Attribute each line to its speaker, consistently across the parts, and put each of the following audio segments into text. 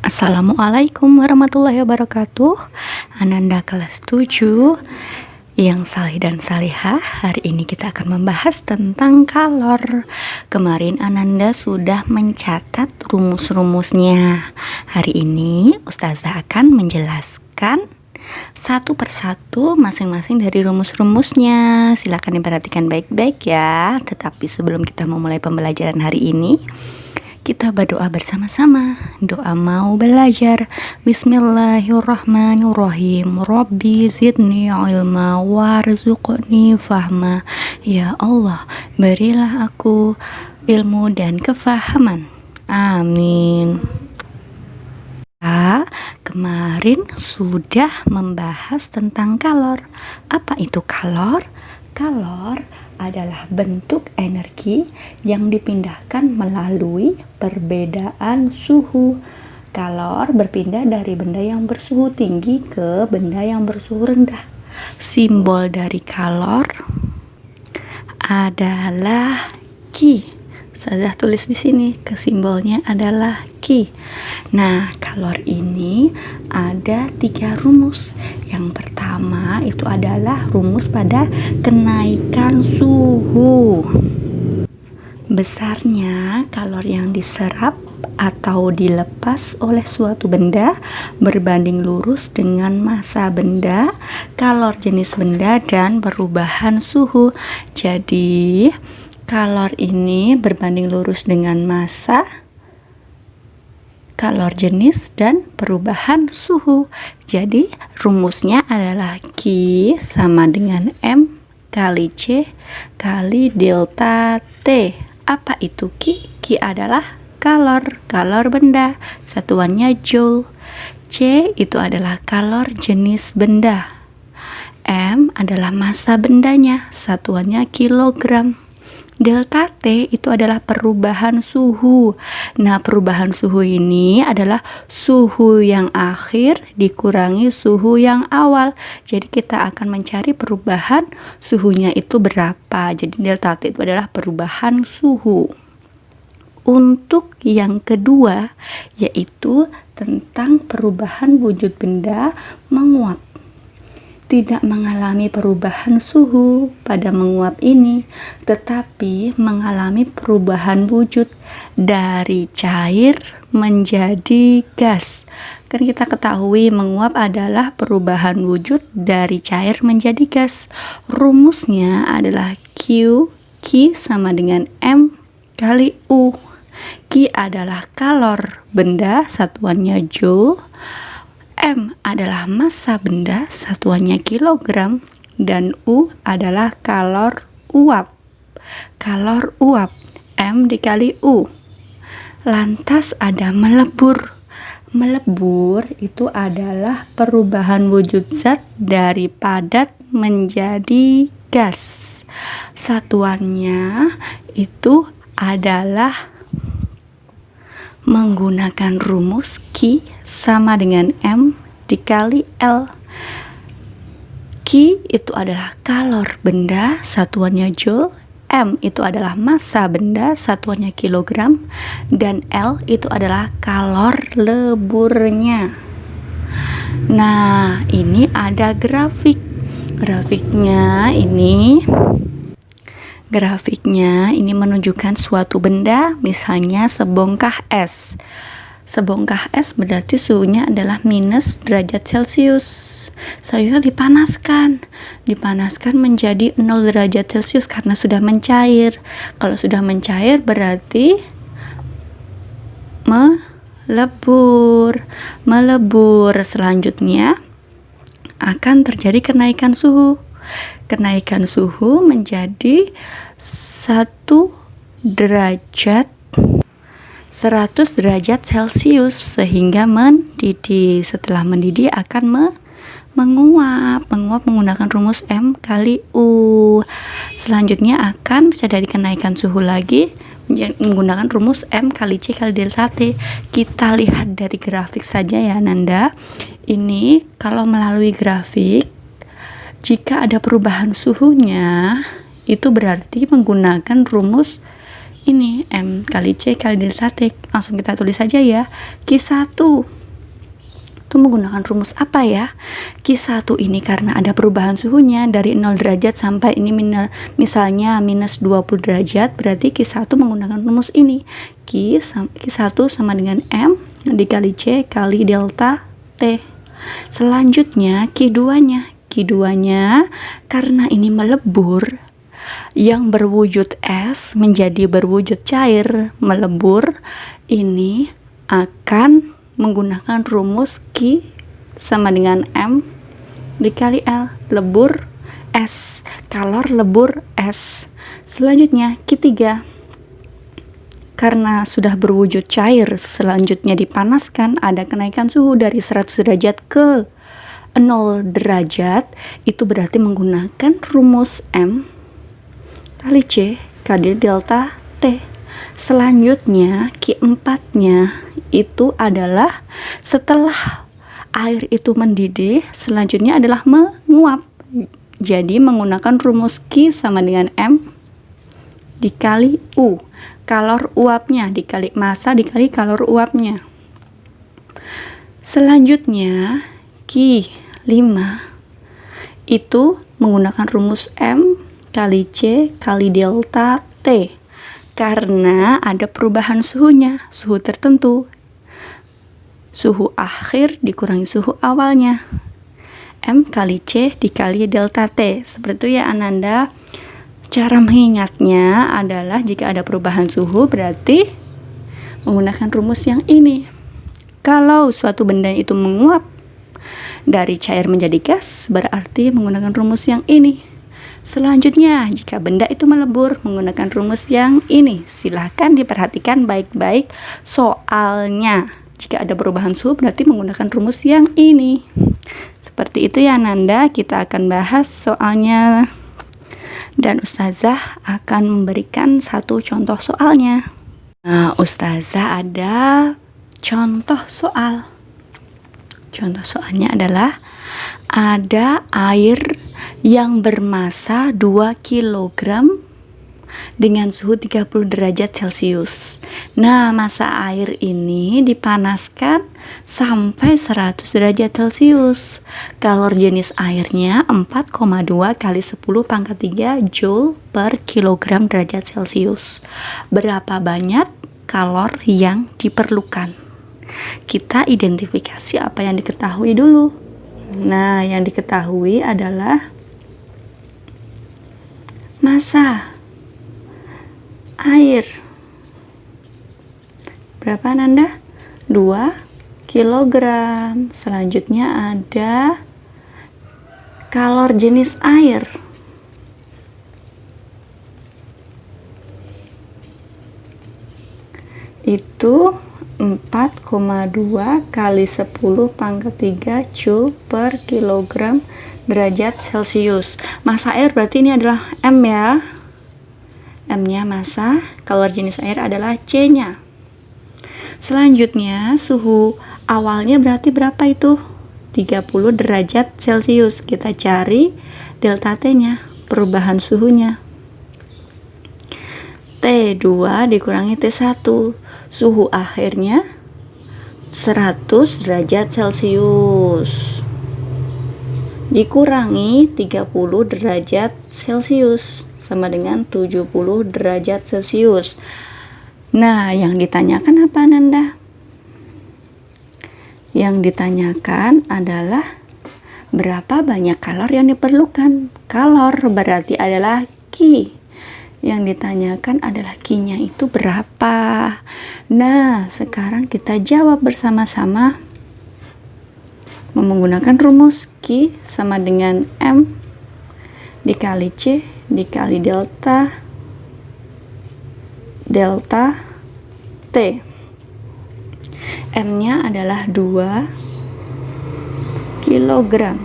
Speaker 1: Assalamualaikum warahmatullahi wabarakatuh. Ananda kelas 7 yang salih dan salihah. Hari ini kita akan membahas tentang kalor. Kemarin Ananda sudah mencatat rumus-rumusnya. Hari ini Ustazah akan menjelaskan satu persatu masing-masing dari rumus-rumusnya. Silakan diperhatikan baik-baik ya. Tetapi sebelum kita memulai pembelajaran hari ini, kita berdoa bersama-sama. Doa mau belajar. Bismillahirrahmanirrahim. Rabbi zidni ilma warzuqni fahma. Ya Allah, berilah aku ilmu dan kefahaman. Amin. Kemarin sudah membahas tentang kalor. Apa itu kalor? Kalor adalah bentuk energi yang dipindahkan melalui perbedaan suhu. Kalor berpindah dari benda yang bersuhu tinggi ke benda yang bersuhu rendah. Simbol dari kalor adalah Ki. Saya tulis di sini, simbolnya adalah Ki. Nah, kalor ini ada 3 rumus. Yang pertama itu adalah rumus pada kenaikan suhu. Besarnya kalor yang diserap atau dilepas oleh suatu benda berbanding lurus dengan massa benda, kalor jenis benda, dan perubahan suhu. Jadi kalor ini berbanding lurus dengan massa, kalor jenis, dan perubahan suhu. Jadi rumusnya adalah Q sama dengan M kali C kali delta T. Apa itu Q? Q adalah kalor benda, satuannya joule. C itu adalah kalor jenis benda. M adalah massa bendanya, satuannya kilogram. Delta T itu adalah perubahan suhu. Nah, perubahan suhu ini adalah suhu yang akhir dikurangi suhu yang awal. Jadi kita akan mencari perubahan suhunya itu berapa. Jadi delta T itu adalah perubahan suhu. Untuk yang kedua, yaitu tentang perubahan wujud benda menguap. Tidak mengalami perubahan suhu pada menguap ini, tetapi mengalami perubahan wujud dari cair menjadi gas. Kan kita ketahui menguap adalah perubahan wujud dari cair menjadi gas. Rumusnya adalah Q sama dengan M kali U. Q adalah kalor benda, satuannya joule. M adalah massa benda, satuannya kilogram, dan U adalah kalor uap. Kalor uap, M dikali U. Lantas ada melebur. Melebur itu adalah perubahan wujud zat dari padat menjadi gas. Satuannya itu adalah menggunakan rumus Q sama dengan M dikali L. Q itu adalah kalor benda, satuannya joule. M itu adalah massa benda, satuannya kilogram. Dan L itu adalah kalor leburnya. Nah, ini ada grafik. Grafiknya ini menunjukkan suatu benda, misalnya sebongkah es. Sebongkah es berarti suhunya adalah minus derajat Celcius. Saya dipanaskan menjadi 0 derajat Celcius karena sudah mencair. Kalau sudah mencair berarti melebur. Selanjutnya akan terjadi kenaikan suhu. Kenaikan suhu menjadi 100 derajat Celcius sehingga mendidih. Setelah mendidih akan menguap menggunakan rumus M kali U. Selanjutnya akan terjadi kenaikan suhu lagi menggunakan rumus M kali C kali delta T. Kita lihat dari grafik saja ya Nanda. Ini kalau melalui grafik, jika ada perubahan suhunya, itu berarti menggunakan rumus ini M kali C kali delta T. Langsung kita tulis saja ya. Q1 Itu menggunakan rumus apa ya? Q1 ini karena ada perubahan suhunya dari 0 derajat sampai ini misalnya minus 20 derajat, berarti Q1 menggunakan rumus ini. Q1 sama dengan M dikali C kali delta T. Selanjutnya Q2-nya. Q2-nya karena ini melebur, yang berwujud es menjadi berwujud cair, melebur, ini akan menggunakan rumus Q sama dengan M dikali L, lebur es, kalor lebur es. Selanjutnya Q3, karena sudah berwujud cair, selanjutnya dipanaskan, ada kenaikan suhu dari 100 derajat ke 0 derajat, itu berarti menggunakan rumus M kali C kali delta T. Selanjutnya Q4-nya itu adalah setelah air itu mendidih, selanjutnya adalah menguap. Jadi menggunakan rumus Q sama dengan M dikali U, kalor uapnya dikali massa dikali kalor uapnya. Selanjutnya Q5 itu menggunakan rumus M kali C kali delta T, karena ada perubahan suhunya, suhu tertentu, suhu akhir dikurangi suhu awalnya, M kali C dikali delta T. Seperti itu ya Ananda. Cara mengingatnya adalah jika ada perubahan suhu berarti menggunakan rumus yang ini. Kalau suatu benda itu menguap dari cair menjadi gas, berarti menggunakan rumus yang ini. Selanjutnya, jika benda itu melebur, menggunakan rumus yang ini. Silahkan diperhatikan baik-baik soalnya. Jika ada perubahan suhu berarti menggunakan rumus yang ini. Seperti itu ya Nanda, kita akan bahas soalnya. Dan Ustazah akan memberikan satu contoh soalnya. Nah, Ustazah ada contoh soal. Contoh soalnya adalah ada air yang bermassa 2 kg dengan suhu 30 derajat Celcius. Nah, massa air ini dipanaskan sampai 100 derajat Celcius. Kalor jenis airnya 4,2 kali 10 pangkat 3 Joule per kilogram derajat Celcius. Berapa banyak kalor yang diperlukan? Kita identifikasi apa yang diketahui dulu. Nah, yang diketahui adalah massa air. Berapa Nanda? 2 kilogram. Selanjutnya ada kalor jenis air. Itu 4,2 kali 10 pangkat 3 Joule per kilogram derajat Celcius. Massa air berarti ini adalah M ya. M-nya massa, kalor jenis air adalah C-nya. Selanjutnya suhu awalnya berarti berapa itu? 30 derajat Celcius. Kita cari delta T-nya, perubahan suhunya. T2 dikurangi T1. Suhu akhirnya 100 derajat Celcius dikurangi 30 derajat Celcius sama dengan 70 derajat Celcius. Nah, yang ditanyakan apa Nanda? Yang ditanyakan adalah berapa banyak kalor yang diperlukan. Kalor berarti adalah Q. Yang ditanyakan adalah Q-nya itu berapa. Nah, sekarang kita jawab bersama-sama menggunakan rumus Q sama dengan M dikali C dikali delta T. M-nya adalah 2 kilogram.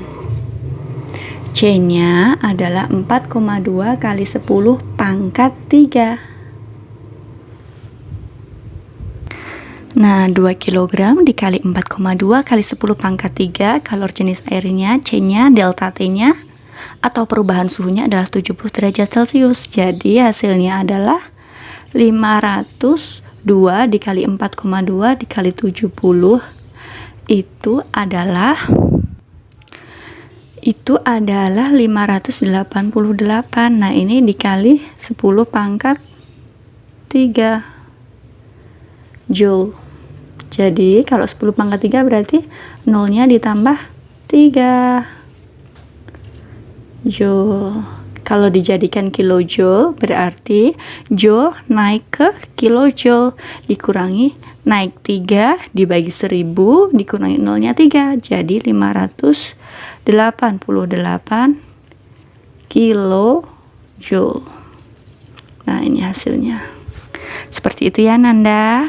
Speaker 1: C-nya adalah 4,2 kali 10 pangkat 3. Nah, 2 kg dikali 4,2 kali 10 pangkat 3, kalor jenis airnya, C-nya, delta T-nya, atau perubahan suhunya adalah 70 derajat Celcius. Jadi hasilnya adalah 502 dikali 4,2 dikali 70 itu adalah 588. Nah, ini dikali 10 pangkat 3 Joule. Jadi kalau 10 pangkat 3 berarti nolnya ditambah 3 Joule. Kalau dijadikan kilojoule berarti Joule naik ke kilojoule, dikurangi naik 3 dibagi 1000 dikurangi nolnya 3, jadi 588 kilojoule. Nah, ini hasilnya. Seperti itu ya Nanda.